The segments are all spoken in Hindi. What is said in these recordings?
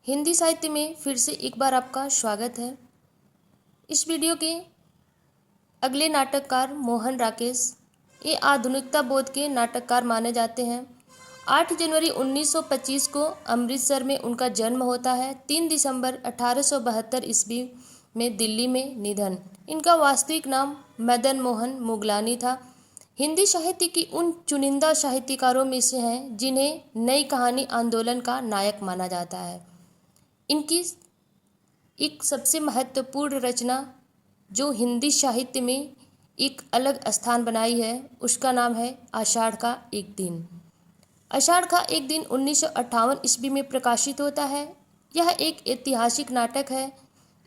हिंदी साहित्य में फिर से एक बार आपका स्वागत है। इस वीडियो के अगले नाटककार मोहन राकेश, ये आधुनिकता बोध के नाटककार माने जाते हैं। 8 जनवरी 1925 को अमृतसर में उनका जन्म होता है। 3 दिसंबर 1872 ईस्वी में दिल्ली में निधन। इनका वास्तविक नाम मदन मोहन मुगलानी था। हिंदी साहित्य की उन चुनिंदा साहित्यकारों में से हैं जिन्हें नई कहानी आंदोलन का नायक माना जाता है। इनकी एक सबसे महत्वपूर्ण रचना जो हिंदी साहित्य में एक अलग स्थान बनाई है, उसका नाम है आषाढ़ का एक दिन। आषाढ़ का एक दिन 1958 ईस्वी में प्रकाशित होता है। यह एक ऐतिहासिक नाटक है।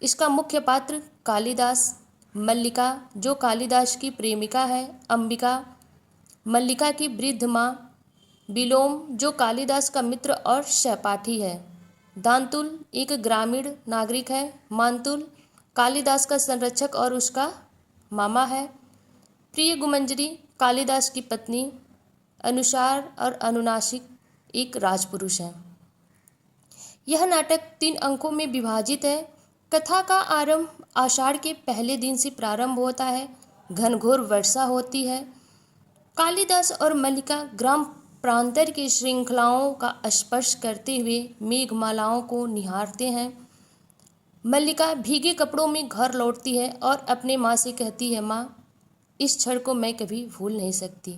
इसका मुख्य पात्र कालिदास, मल्लिका जो कालिदास की प्रेमिका है, अंबिका मल्लिका की वृद्ध माँ, विलोम जो कालिदास का मित्र और सहपाठी है, दांतुल एक ग्रामीण नागरिक है, मांतुल कालिदास का संरक्षक और उसका मामा है, प्रिय गुमंजरी कालिदास की पत्नी, अनुसार और अनुनासिक एक राजपुरुष है। यह नाटक 3 अंकों में विभाजित है। कथा का आरंभ आषाढ़ के पहले दिन से प्रारंभ होता है। घनघोर वर्षा होती है। कालिदास और मल्लिका ग्राम प्रांतर की श्रृंखलाओं का स्पर्श करते हुए मेघमालाओं को निहारते हैं। मल्लिका भीगे कपड़ों में घर लौटती है और अपने माँ से कहती है, माँ, इस क्षण को मैं कभी भूल नहीं सकती।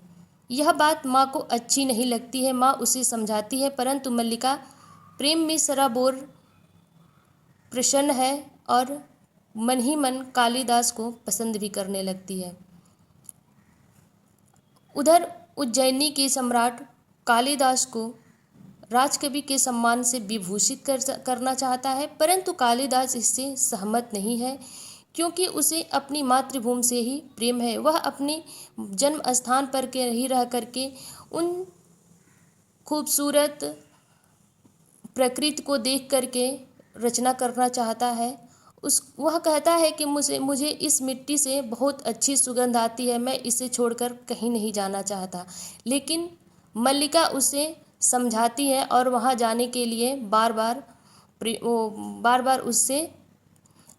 यह बात माँ को अच्छी नहीं लगती है। माँ उसे समझाती है, परंतु मल्लिका प्रेम में सराबोर प्रसन्न है और मन ही मन कालिदास को पसंद भी करने लगती है। उधर उज्जैनी के सम्राट कालिदास को राजकवि के सम्मान से विभूषित करना चाहता है, परंतु कालिदास इससे सहमत नहीं है, क्योंकि उसे अपनी मातृभूमि से ही प्रेम है। वह अपने जन्म स्थान पर के ही रह करके उन खूबसूरत प्रकृति को देख करके रचना करना चाहता है। वह कहता है कि मुझे इस मिट्टी से बहुत अच्छी सुगंध आती है, मैं इसे छोड़कर कहीं नहीं जाना चाहता। लेकिन मल्लिका उसे समझाती है और वहाँ जाने के लिए बार बार उससे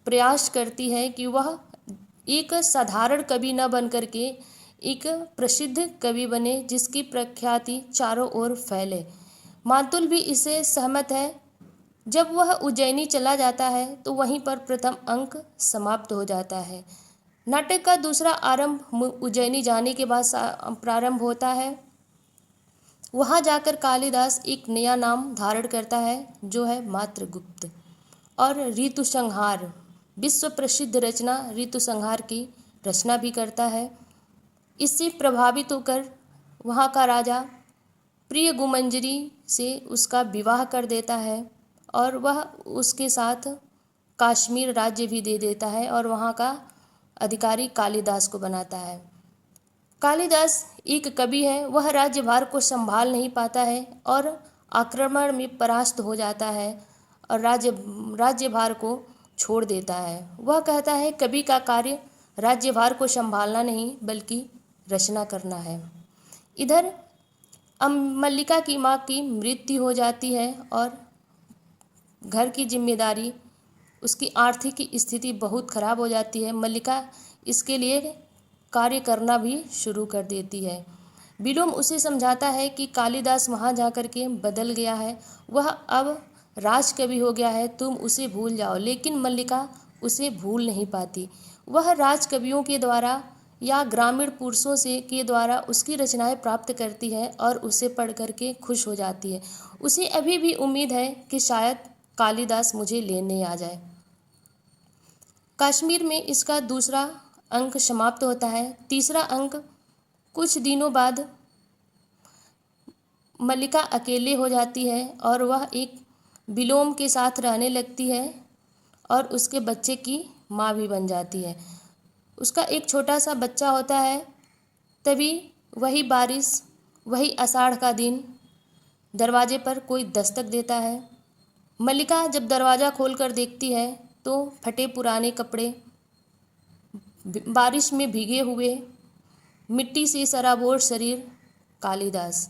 प्रयास करती है कि वह एक साधारण कवि न बन करके एक प्रसिद्ध कवि बने, जिसकी प्रख्याति चारों ओर फैले। मातुल भी इससे सहमत है। जब वह उज्जैनी चला जाता है तो वहीं पर प्रथम अंक समाप्त हो जाता है। नाटक का दूसरा आरंभ उज्जैनी जाने के बाद प्रारंभ होता है। वहां जाकर कालिदास एक नया नाम धारण करता है, जो है मात्रगुप्त, और ऋतु संहार विश्व प्रसिद्ध रचना ऋतु संहार की रचना भी करता है। इससे प्रभावित होकर वहाँ का राजा प्रिय गुमंजरी से उसका विवाह कर देता है और वह उसके साथ कश्मीर राज्य भी दे देता है और वहाँ का अधिकारी कालिदास को बनाता है। कालिदास एक कवि है। वह राज्यभार को संभाल नहीं पाता है और आक्रमण में परास्त हो जाता है और राज्यभार को छोड़ देता है। वह कहता है, कवि का कार्य राज्यभार को संभालना नहीं बल्कि रचना करना है। इधर मल्लिका की माँ की मृत्यु हो जाती है और घर की जिम्मेदारी, उसकी आर्थिक स्थिति बहुत खराब हो जाती है। मल्लिका इसके लिए कार्य करना भी शुरू कर देती है। विलोम उसे समझाता है कि कालिदास वहाँ जा कर के बदल गया है, वह अब राजकवि हो गया है, तुम उसे भूल जाओ। लेकिन मल्लिका उसे भूल नहीं पाती। वह राजकवियों के द्वारा या ग्रामीण पुरुषों से के द्वारा उसकी रचनाएं प्राप्त करती है और उसे पढ़ करके खुश हो जाती है। उसे अभी भी उम्मीद है कि शायद कालिदास मुझे लेने आ जाए। कश्मीर में इसका दूसरा अंक समाप्त होता है। तीसरा अंक कुछ दिनों बाद मल्लिका अकेले हो जाती है और वह एक विलोम के साथ रहने लगती है और उसके बच्चे की माँ भी बन जाती है। उसका एक छोटा सा बच्चा होता है। तभी वही बारिश, वही आषाढ़ का दिन, दरवाजे पर कोई दस्तक देता है। मल्लिका जब दरवाज़ा खोलकर देखती है तो फटे पुराने कपड़े, बारिश में भीगे हुए, मिट्टी से सराबोर शरीर, कालिदास।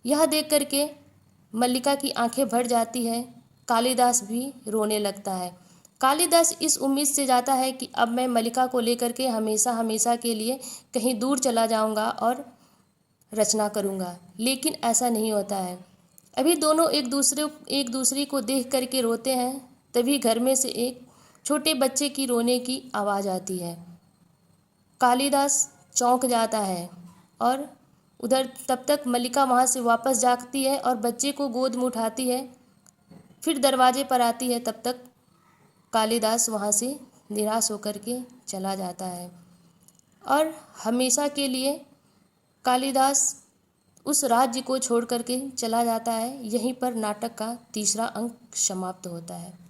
यह देख करके मल्लिका की आंखें भर जाती है कालिदास भी रोने लगता है। कालिदास इस उम्मीद से जाता है कि अब मैं मल्लिका को लेकर के हमेशा हमेशा के लिए कहीं दूर चला जाऊंगा और रचना करूंगा, लेकिन ऐसा नहीं होता है। अभी दोनों एक दूसरे को देख करके रोते हैं, तभी घर में से एक छोटे बच्चे की रोने की आवाज़ आती है। कालिदास चौंक जाता है और उधर तब तक मल्लिका वहाँ से वापस जागती है और बच्चे को गोद में उठाती है। फिर दरवाजे पर आती है, तब तक कालिदास वहाँ से निराश होकर के चला जाता है और हमेशा के लिए कालिदास उस राज्य को छोड़ करके चला जाता है। यहीं पर नाटक का तीसरा अंक समाप्त होता है।